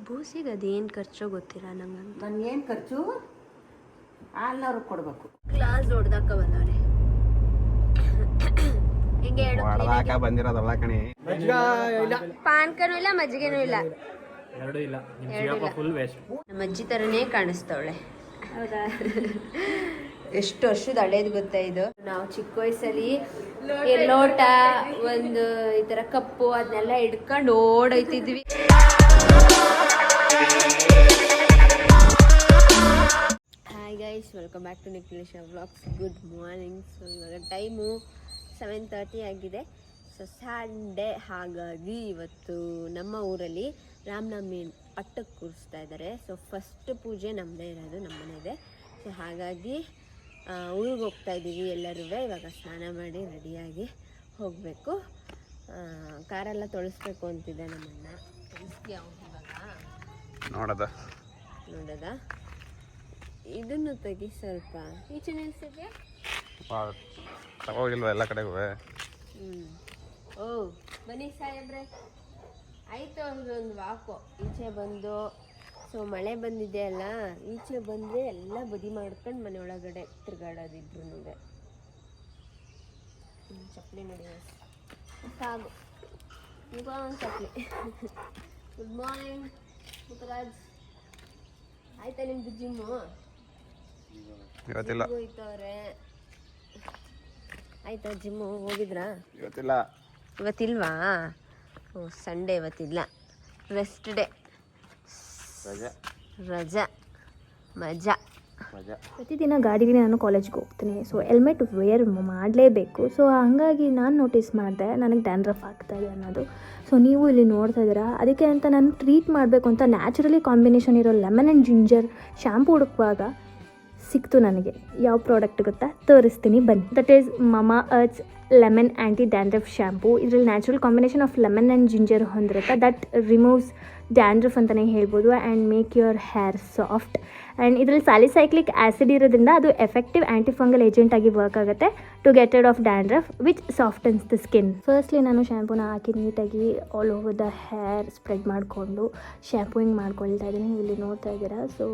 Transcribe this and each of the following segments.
ಬೂಸಿಗೆ ಅದೇನು ಖರ್ಚೋ ಗೊತ್ತಿಲ್ಲ ನಂಗೆ. ನನಗೇನು ಖರ್ಚು ಹಾಲ್ನವ್ರಿಗೆ ಕೊಡಬೇಕು. ಕ್ಲಾಸ್ ಹೊಡ್ದಾಕ ಬಂದವ್ರೆ. ಹಿಂಗೆ ಹೊಡೆದಾಕ ಬಂದಿರೋದಲ್ಲ ಕಣಿ. ಪಾನ್ಕನೂ ಇಲ್ಲ ಮಜ್ಜಿಗೆನೂ ಇಲ್ಲ. ಎರಡೂ ಇಲ್ಲ. Full waste. ನಮ್ಮ ಅಜ್ಜಿ ಥರನೇ ಕಾಣಿಸ್ತವಳೆ. ಹೌದಾ? ಎಷ್ಟು ವರ್ಷದ ಹಳೇದು ಗೊತ್ತಾ ಇದು. ನಾವು ಚಿಕ್ಕ ವಯಸ್ಸಲ್ಲಿ ಲೋಟ ಒಂದು ಈ ಥರ ಕಪ್ಪು ಅದನ್ನೆಲ್ಲ ಹಿಡ್ಕೊಂಡು ಓಡೋಯ್ತಿದ್ವಿ. Hi guys, welcome back to Nikhilesh vlogs. Good morning. So ಇವಾಗ ಟೈಮು 7:30 ಆಗಿದೆ. ಸೊ ಸಂಡೇ, ಹಾಗಾಗಿ ಇವತ್ತು ನಮ್ಮ ಊರಲ್ಲಿ ರಾಮನವಮಿ ಪಟ್ಟಕ್ಕೆ ಕೂರಿಸ್ತಾ ಇದ್ದಾರೆ. ಸೊ ಫಸ್ಟ್ ಪೂಜೆ ನಮ್ಮದೇ ಇರೋದು, ನಮ್ಮನೇದೆ. ಸೊ ಹಾಗಾಗಿ ಊರಿಗೆ ಹೋಗ್ತಾ ಇದ್ದೀವಿ ಎಲ್ಲರೂ. ಇವಾಗ ಸ್ನಾನ ಮಾಡಿ ರೆಡಿಯಾಗಿ ಹೋಗಬೇಕು. ಕಾರೆಲ್ಲ ತೊಳಸ್ಬೇಕು ಅಂತಿದ್ದೆ ನಮ್ಮಣ್ಣ. ತೊಳಸ್ತೀಯ ಇವಾಗ? ನೋಡೋದ ಇದನ್ನು ತೆಗಿ ಸ್ವಲ್ಪ. ಈಚೆ ನಿಲ್ಸಿದ್ಯಾ? ತಗೋಗಿಲ್ವ ಎಲ್ಲ ಕಡೆಗೂ? ಓ ಬನ್ನಿ ಸಾಹೇಬ್ರೆ. ಆಯಿತು ಒಂದು ವಾಕು ಈಚೆ ಬಂದು. ಸೊ ಮಳೆ ಬಂದಿದೆ ಅಲ್ಲ, ಈಚೆ ಬಂದರೆ ಎಲ್ಲ ಬದಿ ಮಾಡ್ಕೊಂಡು ಮನೆ ಒಳಗಡೆ ತಿರ್ಗಾಡೋದಿದ್ರು. ಚಪ್ಪಲಿ ನೋಡಿ ಸಾಗು ಈಗ ಒಂದು ಚಪ್ಪಲಿ. Good morning Muttaraj. ಆಯ್ತಾ ನಿಮ್ದು ಜಿಮ್ಮು? ಇವತ್ತಿಲ್ಲ. ಹೋಯ್ತವ್ರೆ. ಆಯ್ತಾ ಜಿಮ್ಮು? ಹೋಗಿದ್ರಾ? ಇವತ್ತಿಲ್ವಾ? ಓ ಸಂಡೇ ಇವತ್ತಿಲ್ಲ, ರೆಸ್ಟ್ ಡೇ, ರಜಾ, ಮಜಾ. ಪ್ರತಿದಿನ ಗಾಡಿಗೆ ನಾನು ಕಾಲೇಜ್ಗೆ ಹೋಗ್ತೀನಿ. ಸೊ ಹೆಲ್ಮೆಟ್ ವೇರ್ ಮಾಡಲೇಬೇಕು. ಸೊ ಹಾಗಾಗಿ ನಾನು ನೋಟಿಸ್ ಮಾಡಿದೆ ನನಗೆ ಡ್ಯಾಂಡ್ರಫ್ ಆಗ್ತಾಯಿದೆ ಅನ್ನೋದು. ಸೊ ನೀವು ಇಲ್ಲಿ ನೋಡ್ತಾ ಇದ್ದೀರಾ. ಅದಕ್ಕೆ ಅಂತ ನಾನು ಟ್ರೀಟ್ ಮಾಡಬೇಕು ಅಂತ ನ್ಯಾಚುರಲಿ ಕಾಂಬಿನೇಷನ್ ಇರೋ ಲೆಮನ್ ಆ್ಯಂಡ್ ಜಿಂಜರ್ ಶ್ಯಾಂಪು ಹುಡುಕುವಾಗ ಸಿಕ್ತು ನನಗೆ. ಯಾವ ಪ್ರಾಡಕ್ಟ್ ಗೊತ್ತಾ? ತೋರಿಸ್ತೀನಿ ಬನ್ನಿ. That is Mamaearth's lemon anti dandruff shampoo. ಇದರಲ್ಲಿ natural combination of lemon and ginger ಹೊಂದಿರುತ್ತೆ. ದಟ್ ರಿಮೂವ್ಸ್ ಡ್ಯಾಂಡ್ರಫ್ ಅಂತಲೇ ಹೇಳ್ಬೋದು and make your hair soft. And ಇದರಲ್ಲಿ ಸ್ಯಾಲಿಸೈಕ್ಲಿಕ್ ಆ್ಯಸಿಡ್ ಇರೋದ್ರಿಂದ ಅದು ಎಫೆಕ್ಟಿವ್ ಆ್ಯಂಟಿಫಂಗಲ್ ಏಜೆಂಟ್ ಆಗಿ ವರ್ಕ್ ಆಗುತ್ತೆ to get rid of dandruff which softens the skin. Firstly ನಾನು ಶ್ಯಾಂಪೂನ ಹಾಕಿ ನೀಟಾಗಿ all over the hair spread ಮಾಡಿಕೊಂಡು ಶ್ಯಾಂಪೂಯಿಂಗ್ ಮಾಡ್ಕೊಳ್ತಾ ಇದ್ದೀನಿ. ನೀವು ಇಲ್ಲಿ ನೋಡ್ತಾ ಇದ್ದೀರಾ. ಸೊ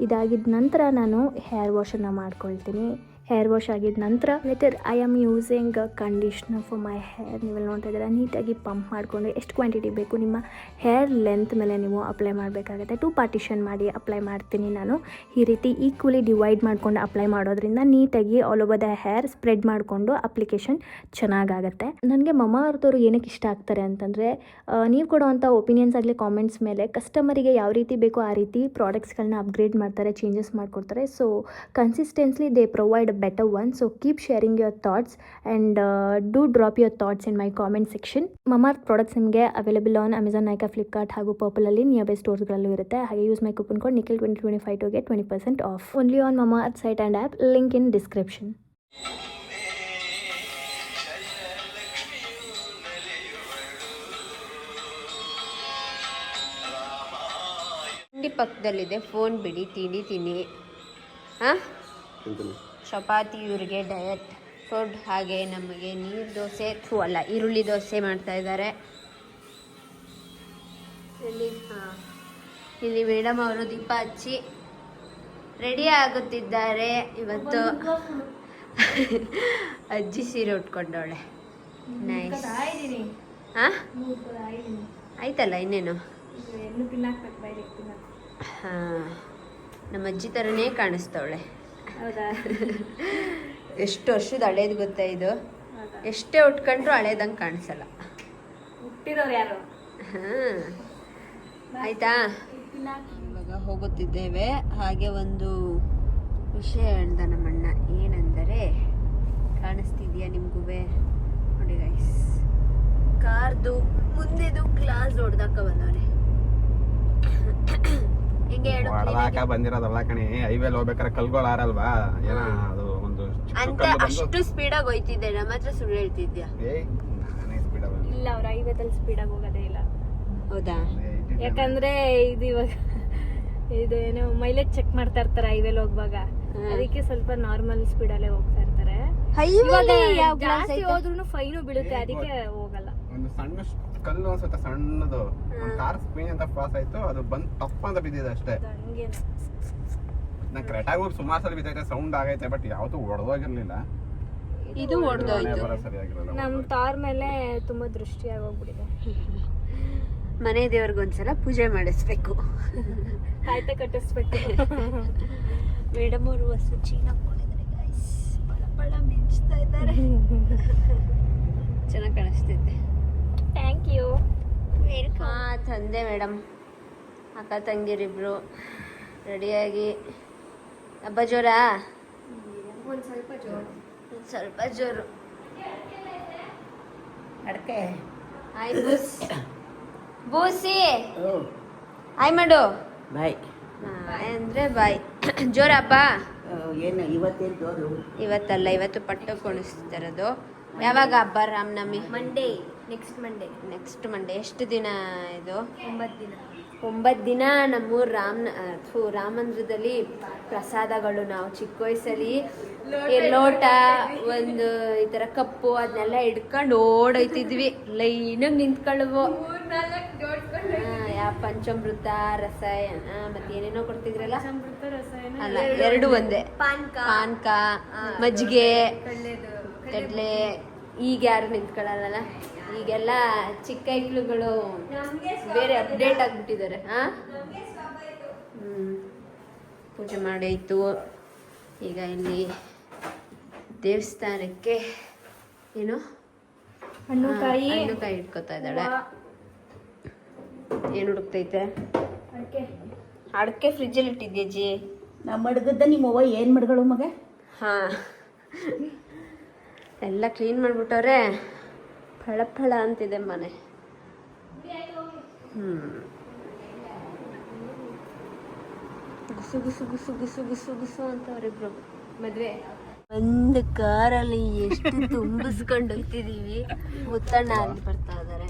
ಇದಾಗಿದ್ದ ನಂತರ ನಾನು ಹೇರ್ ವಾಶನ್ನು ಮಾಡ್ಕೊಳ್ತೀನಿ. ಹೇರ್ ವಾಶ್ ಆಗಿದ ನಂತರ later I am using conditioner for my hair. ನೀವೆಲ್ಲ ನೋಡ್ತಾ ಇದ್ದೀರಾ. ನೀಟಾಗಿ ಪಂಪ್ ಮಾಡಿಕೊಂಡು ಎಷ್ಟು ಕ್ವಾಂಟಿಟಿ ಬೇಕು ನಿಮ್ಮ ಹೇರ್ ಲೆಂತ್ ಮೇಲೆ ನೀವು ಅಪ್ಲೈ ಮಾಡಬೇಕಾಗುತ್ತೆ. 2 ಪಾರ್ಟಿಷನ್ ಮಾಡಿ ಅಪ್ಲೈ ಮಾಡ್ತೀನಿ ನಾನು. ಈ ರೀತಿ ಈಕ್ವಲಿ ಡಿವೈಡ್ ಮಾಡ್ಕೊಂಡು ಅಪ್ಲೈ ಮಾಡೋದ್ರಿಂದ ನೀಟಾಗಿ all over the hair spread ಮಾಡಿಕೊಂಡು ಅಪ್ಲಿಕೇಶನ್ ಚೆನ್ನಾಗಾಗುತ್ತೆ. ನನಗೆ ಮಮಾ ಅರ್ಥವ್ರು ಏನಕ್ಕೆ ಇಷ್ಟ ಆಗ್ತಾರೆ ಅಂತಂದರೆ, ನೀವು ಕೊಡೋವಂಥ ಒಪಿನಿಯನ್ಸ್ ಆಗಲಿ ಕಾಮೆಂಟ್ಸ್ ಮೇಲೆ ಕಸ್ಟಮರಿಗೆ ಯಾವ ರೀತಿ ಬೇಕೋ ಆ ರೀತಿ ಪ್ರಾಡಕ್ಟ್ಸ್ಗಳನ್ನ ಅಪ್ಗ್ರೇಡ್ ಮಾಡ್ತಾರೆ, ಚೇಂಜಸ್ ಮಾಡಿಕೊಡ್ತಾರೆ. So consistently they provide better one. So keep sharing your thoughts and do drop your thoughts in my comment section. Mamaearth products ನಿಮಗೆ available on Amazon, Nykaa, Flipkart ಹಾಗೂ Purple ಅಲ್ಲಿ ನಿಯರ್ ಬೈ ಸ್ಟೋರ್ಸ್ಗಳಲ್ಲೂ ಇರುತ್ತೆ. ಹಾಗೆ use my coupon code NIKHIL2025 to get 20% off only on Mamaearth site and app. Link in description. ತಿಂಡಿ ಪಕ್ಕದಲ್ಲಿದೆ, phone ಬಿಡಿ, ತಿನ್ನಿ. ಹಾಂ, ಚಪಾತಿ ಇವ್ರಿಗೆ ಡಯಟ್ ಫುಡ್. ಹಾಗೆ ನಮಗೆ ನೀರು ದೋಸೆ ಅಲ್ಲ ಈರುಳ್ಳಿ ದೋಸೆ ಮಾಡ್ತಾ ಇದ್ದಾರೆ ಇಲ್ಲಿ ಮೇಡಮ್ ಅವರು ದೀಪ ಹಚ್ಚಿ ರೆಡಿ ಆಗುತ್ತಿದ್ದಾರೆ. ಇವತ್ತು ಅಜ್ಜಿ ಸೀರೆ ಉಟ್ಕೊಂಡವಳೆ. ನೈಸ್. ಹಾಂ ಆಯ್ತಲ್ಲ, ಇನ್ನೇನು. ಹಾಂ, ನಮ್ಮ ಅಜ್ಜಿ ಥರನೇ ಕಾಣಿಸ್ತವಳೆ. ಹೌದಾ? ಎಷ್ಟು ವರ್ಷದ ಹಳೇದು ಗೊತ್ತಾ ಇದು. ಎಷ್ಟೇ ಉಟ್ಕೊಂಡ್ರು ಹಳೇದಂಗೆ ಕಾಣಿಸಲ್ಲ. ಹುಟ್ಟಿರೋರು ಯಾರು? ಹಾಂ, ಆಯ್ತಾ. ಇವಾಗ ಹೋಗುತ್ತಿದ್ದೇವೆ. ಹಾಗೆ ಒಂದು ವಿಷಯ ಹೇಳ್ದ ನಮ್ಮಣ್ಣ. ಏನಂದರೆ, ಕಾಣಿಸ್ತಿದ್ಯಾ ನಿಮಗೂ ನೋಡಿ ಗೈಸ್, ಕಾರ್ದು ಮುಂದೆದು ಗ್ಲಾಸ್ ಹೊಡ್ದಾಕ ಬಂದವನೆ. ಹೊಡೆದಾಕ ಬಂದಿರೋದಲ್ಲ ಕಣಿ. ಹೈವೇಲಿ ಹೋಗ್ಬೇಕಾರೆ ಕಲ್ಗಳು ಆರಲ್ವಾ, ಏನ ಅದು ಒಂದು ಅಂತ ಅಷ್ಟು ಸ್ಪೀಡಾಗಿ ಹೋಯ್ತಿದ್ದೆ. ನಮ್ಮ ಹತ್ರ ಸುಳ್ಳು ಹೇಳ್ತಿದ್ಯಾ? ಇಲ್ಲ, ಅವ್ರು 50 ಸ್ಪೀಡಾಗಿ ಹೋಗೋದೇ ಇಲ್ಲ. ಹೌದಾ? ಯಾಕಂದ್ರೆ ಇದು ಇವಾಗ ಇದು ಏನೋ ಮೈಲೇಜ್ ಚೆಕ್ ಮಾಡ್ತಾ ಇರ್ತಾರೆ ಹೈವೇಲಿ ಹೋಗುವಾಗ. ಅದಕ್ಕೆ ಸ್ವಲ್ಪ ನಾರ್ಮಲ್ ಸ್ಪೀಡಲ್ಲೇ ಹೋಗ್ತಾ ಇರ್ತಾರೆ. ಜಾಸ್ತಿ ಹೋದ್ರೂ ಫೈನು ಬೀಳುತ್ತೆ, ಅದಕ್ಕೆ ಹೋಗಲ್ಲ. ಒಂದು ಸಣ್ಣ ಕಲ್ಲು ಅನ್ಸುತ್ತೆ ಸಣ್ಣದು ಕಾರ್ ಸ್ಕ್ರೀನ್ ಅಂತ ಪಾಸ್ ಆಯ್ತು, ಅದು ಬಂದ್ ತಪ್ಪ ಅಂತ ಬಿದ್ದಿದೆ ಅಷ್ಟೇ. ನಂಗೆ ಕರೆಕ್ಟಾಗಿ ಹೋಗಿ ಸುಮಾರು ಸಲ ಬಿದ್ದೈತೆ, ಸೌಂಡ್ ಆಗೈತೆ, ಬಟ್ ಯಾವತ್ತೂ ಹೊಡೆದೋಗಿರ್ಲಿಲ್ಲ. ಇದು ಹೊಡೆದೋಯ್ತು. ಸರಿಯಾಗಿರಲ್ಲ. ನಮ್ಮ ತಾರ್ ಮೇಲೆ ತುಂಬಾ ದೃಷ್ಟಿ ಆಗೋಗ್ಬಿಟ್ಟಿದೆ. ಮನೆ ದೇವ್ರಿಗೊಂದ್ಸಲ ಪೂಜೆ ಮಾಡಿಸ್ಬೇಕು, ಆಯ್ತಾ ಕಟ್ಟಿಸ್ಬೇಕು. ಮೇಡಮ್ ಅವರು ಹೊಸ ಚೀನ ಹಾಕೊಂಡಿದ್ದಾರೆ ಗೈಸ್, ಪಳ ಮಿಂಚ್ತಾ ಇದ್ದಾರೆ. ಚೆನ್ನಾಗಿ ಕಾಣಿಸ್ತೈತೆ. Thank you. ತಂದೆ ಮೇಡಮ್, ಅಕ್ಕ ತಂಗಿರಿಬ್ರು ರೆಡಿಯಾಗಿ. ಹಬ್ಬ ಜೋರಾ? ಒಂದು ಸ್ವಲ್ಪ ಜೋರು. ಸ್ವಲ್ಪ ಜೋರು. ಅಡಕೆ ಆಯ್ ಬೂಸ್ ಬೂಸಿ ಆಯ್ ಮಾಡು. ಬಾಯ್ ಅಂದ್ರೆ ಬಾಯ್. ಜೋರ ಹಬ್ಬ? ಏನು ಇವತ್ತೇನು ಜೋರು? ಇವತ್ತಲ್ಲ, ಇವತ್ತು ಪಟ್ಟು ಕುಣಿಸ್ತಿರೋದು. ಯಾವಾಗ ಹಬ್ಬ? Ramanavami Monday, next Monday. ಎಷ್ಟು ದಿನ ಇದು? 9 ದಿನ. 9 ದಿನ ನಮ್ಮೂರು ರಾಮಂದ್ರದಲ್ಲಿ ಪ್ರಸಾದಗಳು. ನಾವು ಚಿಕ್ಕ ವಯಸ್ಸಲ್ಲಿ ಲೋಟ, ಒಂದು ಈ ಥರ ಕಪ್ಪು ಅದನ್ನೆಲ್ಲ ಹಿಡ್ಕೊಂಡು ಓಡೋಯ್ತಿದ್ವಿ. ಲೈನಾಗಿ ನಿಂತ್ಕೊಳ್ಳುವು. ಯಾವ ಪಂಚಾಮೃತ, ರಸಾಯನ, ಮತ್ತೆ ಏನೇನೋ ಕೊಡ್ತಿದ್ರಲ್ಲ. ಅಲ್ಲ, ಎರಡು ಒಂದೇ. ಪಾನ್ಕ, ಮಜ್ಜಿಗೆ, ಕಡ್ಲೆ. ಈಗ ಯಾರು ನಿಂತ್ಕೊಳ್ಳಲ್ಲ. ಈಗೆಲ್ಲ ಚಿಕ್ಕ ಐಕ್ಳುಗಳು ಬೇರೆ ಅಪ್ಡೇಟ್ ಆಗ್ಬಿಟ್ಟಿದ್ದಾರೆ. ಪೂಜೆ ಮಾಡಾಯ್ತು. ಈಗ ಇಲ್ಲಿ ದೇವಸ್ಥಾನಕ್ಕೆ ಏನು ಹಣ್ಣು ಕಾಯಿ ಇಟ್ಕೋತಾ ಇದ್ದಾಳೆ. ಏನು ಹುಡುಕ್ತೈತೆ? ಅಡಕೆ ಫ್ರಿಜ್ಜಲ್ಲಿ ಇಟ್ಟಿದ್ಯಾ ಜಿ? ನಾ ಮಡ್ಗದ್ದ ನಿಮ್ಮವ್ವ ಏನು ಮಡ್ಗಳು ಮಗ? ಹಾಂ, ಎಲ್ಲ ಕ್ಲೀನ್ ಮಾಡಿಬಿಟ್ಟವ್ರೆ. ಫಳ ಅಂತಿದೆ ಮನೆ. ಗುಸು ಗುಸು ಗುಸು ಗುಸು ಗುಸು ಗುಸು ಅಂತ ಅವರಿಬ್ರು ಮದ್ವೆ. ಒಂದು ಕಾರಲ್ಲಿ ಎಷ್ಟು ತುಂಬಿಸ್ಕೊಂಡು ಹೋಗ್ತಿದೀವಿ. ಮುತ್ತಣ್ಣ ಅಲ್ಲಿ ಬರ್ತಾ ಇದಾರೆ.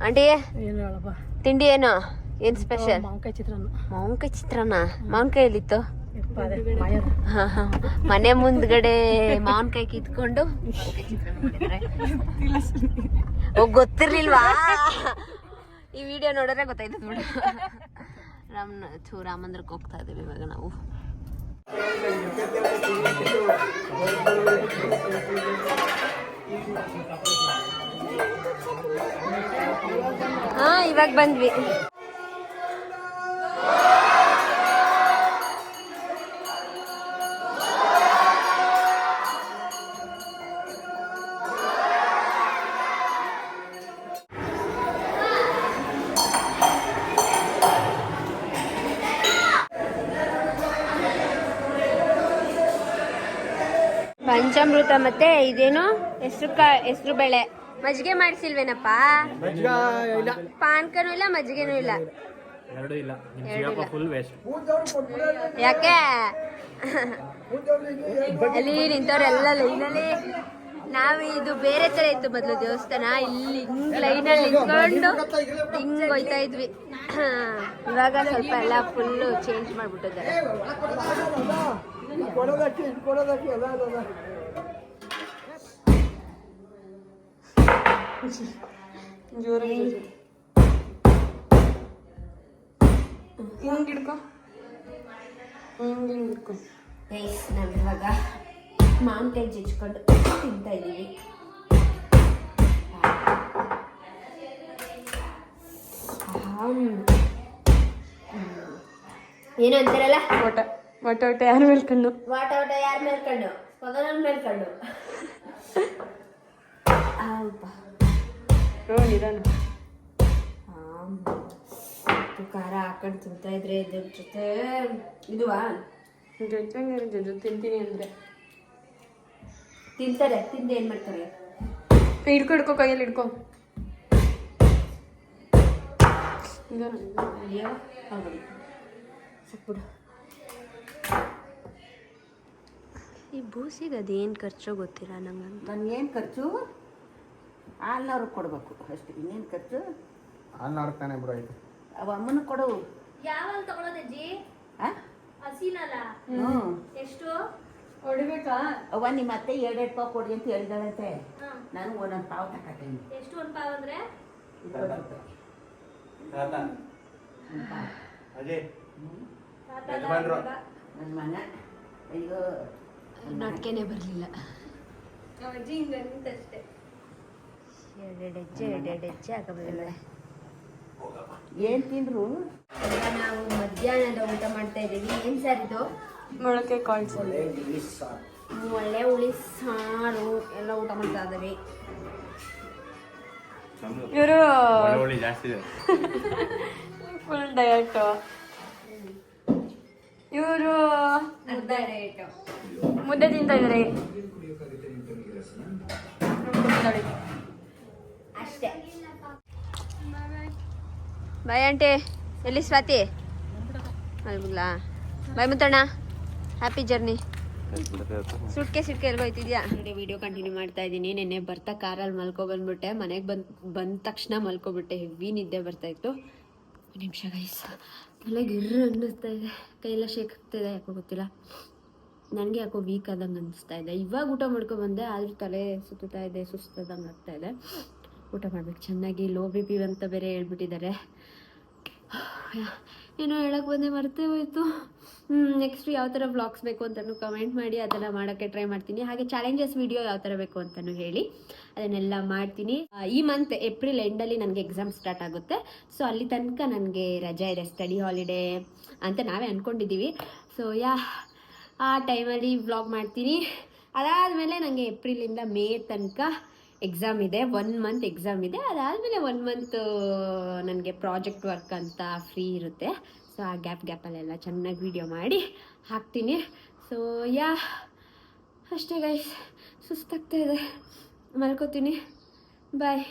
ಆಂಟಿ ತಿಂಡಿ ಏನು? ಏನ್ ಸ್ಪೆಷಲ್? ಮಾವಿನಕಾಯಿ ಚಿತ್ರಾನ್ನ. ಮಾವಿನಕಾಯಿ ಎಲ್ಲಿತ್ತು? ಮನೆ ಮುಂದ್ಗಡೆ ಮಾವಿನಕಾಯಿ ಕಿತ್ಕೊಂಡು ಗೊತ್ತಿರ್ಲಿಲ್ವಾ? ಈ ವಿಡಿಯೋ ನೋಡಿದ್ರೆ ಗೊತ್ತಾಯ್ತದ ಬಿಡು. ರಾಮಂದ್ರಕ್ಕೆ ಹೋಗ್ತಾ ಇದೀವಿ ಇವಾಗ ನಾವು. ಇವಾಗ ಬಂದ್ವಿ. ಪಂಚಾಮೃತ ಮತ್ತೆ ಇದೇನು ಹೆಸರು ಬೇಳೆ. ಮಜ್ಜಿಗೆ ಮಾಡಿಸಿಲ್ವೇನಪ್ಪ? ಪಾನ್ಕನೂ ಇಲ್ಲ, ಮಜ್ಜಿಗೆನೂ ಇಲ್ಲ. ಯಾಕೆ ಅಲ್ಲಿ ನಿಂತವ್ರೆಲ್ಲ ಲೈನಲ್ಲಿ? ನಾವು ಇದು ಬೇರೆ ತರ ಇತ್ತು ಮೊದ್ಲು ದೇವಸ್ಥಾನ. ಇಲ್ಲಿ ಹಿಂಗ್ ಲೈನಲ್ಲಿ ನಿಂತ್ಕೊಂಡು ಹಿಂಗ್ ಹೋಯ್ತಾ ಇದ್ವಿ. ಇವಾಗ ಸ್ವಲ್ಪ ಎಲ್ಲ ಫುಲ್ಲು ಚೇಂಜ್ ಮಾಡ್ಬಿಟ್ಟಿದ್ದಾರೆ. ನಾವಿವಾಗ ಮಾವಿನಕಾಯಿ ಜಜ್ಕೊಂಡು ತಿಂತಾ ಇದೀವಿ. ಏನು ಅಂತಾರಲ್ಲ, ವಾಟ ಯಾರ ಮೇಲೆ ಕಣ್ಣು? ವಾಟ ಯಾರ ಮೇಲೆ ಕಣ್ಣು? ಪಗಲನ್ ಮೇಲೆ ಕಣ್ಣು. ಖಾರ ಹಾಕೊಂಡು ತಿಂತಾ ಇದ್ರೆ ಇದ್ರ ಜೊತೆ ಇದುವಾ ತಿಂತೀನಿ ಅಂದ್ರೆ ತಿಂತಾರೆ. ತಿಂದು ಏನ್ ಮಾಡ್ತಾರೆ? ಹಿಡ್ಕೊ ಕೈಯಲ್ಲಿ ಹಿಡ್ಕೊ. ಸಾಕ್ಬಿಡು. ಈ ಬೂಸಿಗೆ ಅದೇನು ಖರ್ಚೋ ಗೊತ್ತಿಲ್ಲ ನಂಗೆ. ನನ್ಗೇನು ಖರ್ಚು? ಹಾಲ್ನವ್ರಿಗೆ ಕೊಡ್ಬೇಕು ಅಷ್ಟೇ, ಇನ್ನೇನು ಖರ್ಚು? ಹಾಲ್ನವ್ರಿಗೆ ತಾನೇ ಬಿಡು. ಆಯ್ತು, ಅವ ಅಮ್ಮನ ಕೊಡು. ಯಾವಾಗ ತಗೊಳೋದಜ್ಜಿ? ಹಸಿನಲ್ಲ ಎಷ್ಟು ಹೊಡಿಬೇಕಾ? ಅವ್ವ ನಿಮ್ಮ ಅತ್ತೆ 2 ಪಾವ್ ಕೊಡಿ ಅಂತ ಹೇಳಿದಾಳಂತೆ. ನಾನು ಒಂದೊಂದು ಪಾವ್ ತಗೊಳ್ತೀನಿ. ಎಷ್ಟು? 1 ಪಾವ್ ಅಂದ್ರೆ ನನ್ನ ಮನೆ ಅಯ್ಯೋ ನಟ್ಕೆನೆ ಬರಲಿಲ್ಲ. ಎರಡೆರಡು ಹೆಜ್ಜೆ ಹಾಕಬಲ್ಲ. ಏನು ತಿಂದ್ರು? ಈಗ ನಾವು ಮಧ್ಯಾಹ್ನದ ಊಟ ಮಾಡ್ತಾ ಇದ್ದೀವಿ. ಏನು ಸರ್ ಇದು? ಮೊಳಕೆ ಕಾಳು ಒಳ್ಳೆ ಹುಳಿ ಸಾರು ಎಲ್ಲ ಊಟ ಮಾಡ್ತಾ ಇದ್ದೀವಿ. ಇವರು ಜಾಸ್ತಿ ಇದೆ. Full diet. ಇವರು ಅರ್ಧ ರೇಟು ಮುದ್ದೆ ತಿಂತಾ ಇದ್ದಾರೆ ಅಷ್ಟೇ. Bye aunty. ಎಲ್ಲಿ ಸ್ವಾತಿ? ಅಲ್ಬುಗ್ಲಾ ಬಾಯ್ ಮುತ್ತಣ್ಣ. Happy journey. ಸುಟ್ಕೆ ಎಲ್ಗೋಯ್ತಿದ್ಯಾ? ವಿಡಿಯೋ ಕಂಟಿನ್ಯೂ ಮಾಡ್ತಾ ಇದ್ದೀನಿ. ನೆನ್ನೆ ಬರ್ತಾ ಕಾರಲ್ಲಿ ಮಲ್ಕೊಬಂದ್ಬಿಟ್ಟೆ. ಮನೆಗೆ ಬಂದ ತಕ್ಷಣ ಮಲ್ಕೊಬಿಟ್ಟೆ. ಹೆವಿ ನಿದ್ದೆ ಬರ್ತಾ ಇತ್ತು. ಒಂದು ನಿಮಿಷ ಗೈಸ್, ಎಲ್ಲ ಗಿರ್ರ ಅನ್ನಿಸ್ತಾ ಇದೆ. ಕೈಯೆಲ್ಲ ಶೇಕ್ ಆಗ್ತಾಯಿದೆ. ಯಾಕೋ ಗೊತ್ತಿಲ್ಲ, ನನಗೆ ಯಾಕೋ ವೀಕ್ ಆದಂಗೆ ಅನ್ನಿಸ್ತಾ ಇದೆ. ಇವಾಗ ಊಟ ಮಾಡ್ಕೊಬಂದೆ, ಆದರೂ ತಲೆ ಸುತ್ತಾ ಇದೆ, ಸುಸ್ತಾದಂಗೆ ಆಗ್ತಾ ಇದೆ. ಊಟ ಮಾಡ್ಬೇಕು ಚೆನ್ನಾಗಿ. ಲೋ ಬಿ ಪಿ ಅಂತ ಬೇರೆ ಹೇಳ್ಬಿಟ್ಟಿದ್ದಾರೆ. ಏನೋ ಹೇಳಕ್ಕೆ ಬಂದೆ ಮರ್ತೇ ಹೋಯಿತು. ನೆಕ್ಸ್ಟ್ ಯಾವ ಥರ ವ್ಲಾಗ್ಸ್ ಬೇಕು ಅಂತಲೂ ಕಮೆಂಟ್ ಮಾಡಿ, ಅದೆಲ್ಲ ಮಾಡೋಕ್ಕೆ ಟ್ರೈ ಮಾಡ್ತೀನಿ. ಹಾಗೆ ಚಾಲೆಂಜಸ್ ವೀಡಿಯೋ ಯಾವ ಥರ ಬೇಕು ಅಂತಲೂ ಹೇಳಿ, ಅದನ್ನೆಲ್ಲ ಮಾಡ್ತೀನಿ. ಈ ಮಂತ್ ಏಪ್ರಿಲ್ ಎಂಡಲ್ಲಿ ನನಗೆ ಎಕ್ಸಾಮ್ ಸ್ಟಾರ್ಟ್ ಆಗುತ್ತೆ. ಸೊ ಅಲ್ಲಿ ತನಕ ನನಗೆ ರಜೆ ಇದೆ, ಸ್ಟಡಿ ಹಾಲಿಡೇ ಅಂತ ನಾವೇ ಅಂದ್ಕೊಂಡಿದ್ದೀವಿ. ಸೊ ಆ ಟೈಮಲ್ಲಿ ವ್ಲಾಗ್ ಮಾಡ್ತೀನಿ. ಅದಾದಮೇಲೆ ನನಗೆ ಏಪ್ರಿಲಿಂದ ಮೇ ತನಕ ಎಕ್ಸಾಮ್ ಇದೆ. 1 ಮಂತ್ ಎಕ್ಸಾಮ್ ಇದೆ. ಅದಾದಮೇಲೆ 1 ಮಂತ್ ನನಗೆ ಪ್ರಾಜೆಕ್ಟ್ ವರ್ಕ್ ಅಂತ ಫ್ರೀ ಇರುತ್ತೆ. ಸೊ ಆ ಗ್ಯಾಪಲ್ಲೆಲ್ಲ ಚೆನ್ನಾಗಿ ವೀಡಿಯೋ ಮಾಡಿ ಹಾಕ್ತೀನಿ. ಸೊ ಅಷ್ಟೇ ಗೈಸ್, ಸುಸ್ತಾಗ್ತಾ ಇದೆ, ಮಲ್ಕೋತೀನಿ. ಬಾಯ್.